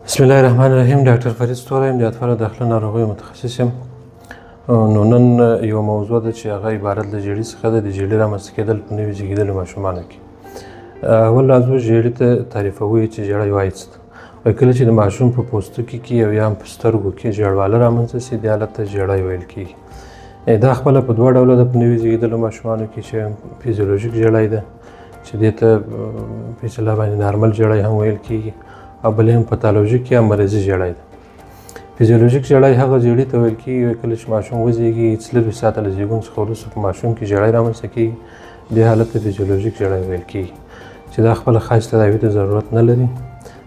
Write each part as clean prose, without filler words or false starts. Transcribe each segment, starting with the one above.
بسم الله الرحمن الرحیم. ډاکټر فرید ستوری یم، د اطفالو داخله ناروغیو متخصص یم. نو نن یو موضوع ده چې هغه عبارت له ژیړي څخه ده، د ژیړي رامنځته کېدل په نوي زېږېدلو ماشومانو کې. اول لازم ژیړي ته تعریفوو چې ژړی وایي څه ده. وایي کله چې د ماشوم په پوستکي کې او یا هم په سترګو کې ژړواله رامنځته سي، دې حالت ته ژړی ویل کېږي. دا خپله په دوه ډوله ده په نوي زېږېدلو ماشومانو کې، چې فیزیولوژیک ژړی ده چې دې ته په اصطلاح باندې نارمل ژړی هم ویل کېږي، او بل هم پاتالوژیک یا مرضي ژړی ده. فیزیولوژیک ژړی هغه ژیړي ته ویل کېږي کله چې ماشوم وزېږي 40 ساعته له زېږون څخه وروسته په ماشوم کې ژړی رامنځته کېږي، دې حالت ته فیزیولوژیک ژړی ویل کېږي، چې دا خپله خاص تداوي ته ضرورت نه لري.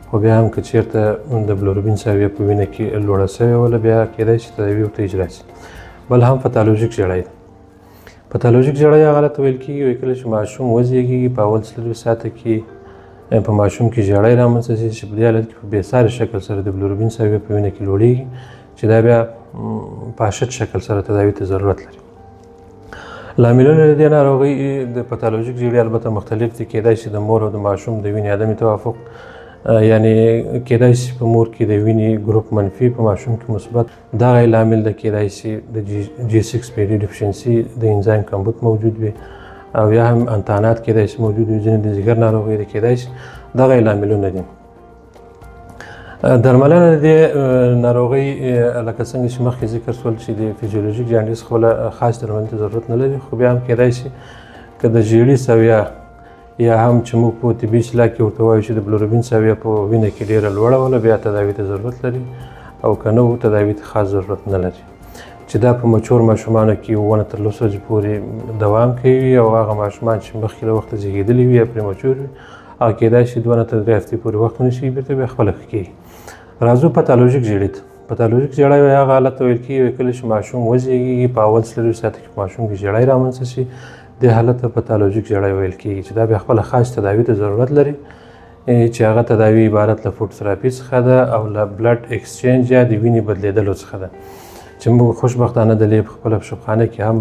خو بیا هم که چېرته د بلوروبین سویه په وینه کې لوړه سوې وله، بیا کېدای شي تداوي ورته اجرا شي. بل هم پاتالوژیک ژړی ده. پاتالوژیک ژړی هغه ته ویل کېږي وایي کله چې ماشوم وزېږي په اول 40 ساعته کې په ماشوم کې ژړی رامنځته شي، چې په دې حالت کې په بېساري شکل سره د بلوروبین سویه په وینه کې لوړېږي، چې دا بیا په اشد شکل سره تداوي ته ضرورت لري. لاملونه د دې ناروغۍ د پاتالوژیک ژیړي البته مختلف دي. کېدای شي د مور او د ماشوم د وینې عدم توافق، یعنې کېدای شي په مور کې د وینې ګروپ منفي، په ماشوم کې مثبت، دغه لامل ده. کېدای شي د G6PD ډیفیشنسي د انزایم کمبود موجود وي، او یا هم انتانات کېدای شي موجود وي، ځینې د ځیګر ناروغۍ دي کېدای شي. دغه لاملونه دي. درملنه د دې ناروغۍ لکه څنګه چې مخکې ذکر شول چې د فیزیولوژیک جانډیس خپله خاص درملنې ته ضرورت نه لري، خو بیا هم کېدای شي که د ژیړي سویه یا هم چې موږ په طبي اصطلاح کې ورته وایو چې د بلوروبین سویه په وینه کې ډېره لوړه وله، بیا تداوي ته ضرورت لري، او که نه و تداوي ته خاص ضرورت نه لري. چې دا په مچور ماشومانو کې 1 تر 2 ورځې پورې دوام کوي، او هغه ماشومان چې مخکې له وخته زېږېدلي وي یا پرې مچور وي، هغه کېدای شي 2 تر 3 هفتې پورې وخت ونه شي، بېرته بیا خپله ښه کېږي. راځو پاتالوژیک ژیړي ته. پاتالوژیک ژړی وایي هغه حالت ته ویل کېږي کله چې ماشوم وزېږي په اول 40 ساعته کې په ماشوم کې ژړی رامنځته شي، دې حالت ته پاتالوژیک ژړی ویل کېږي، چې دا بیا خپله خاص تداوي ته ضرورت لري، چې هغه تداوي عبارت له فوډ تراپي څخه ده او له بلډ اکسچینج یا د وینې بدلېدلو څخه ده، چې موږ خوشبختانه د لې په خپله په شفخانه کې هم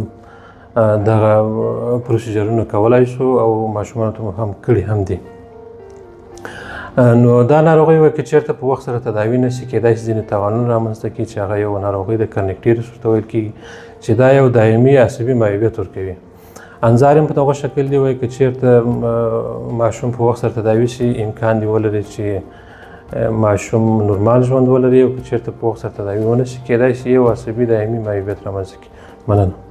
دغه پروسیجرونه کولی شو، او ماشومانو ته مو هم کړي هم دي. نو دا ناروغۍ وایي که چېرته په وخت سره تداوي نه شي، کېدای شي ځینې تاوانونه رامنځته کړي، چې هغه یو ناروغۍ د کرنیکټیرس ورته ویل کېږي، چې دا یو دایمي عصبي معیوبیت ورکوي. انځار هم په دغه شکل دی. وایي که چېرته ماشوم په وخت سره تداوي شي، امکان دی ولري چې ماشوم نورمال ژوند ولري، او که چېرته په وخت سره تداوي ونه شي، کېدای شي یو عصبي دایمي معیوبیت رامنځته کړي. مننه.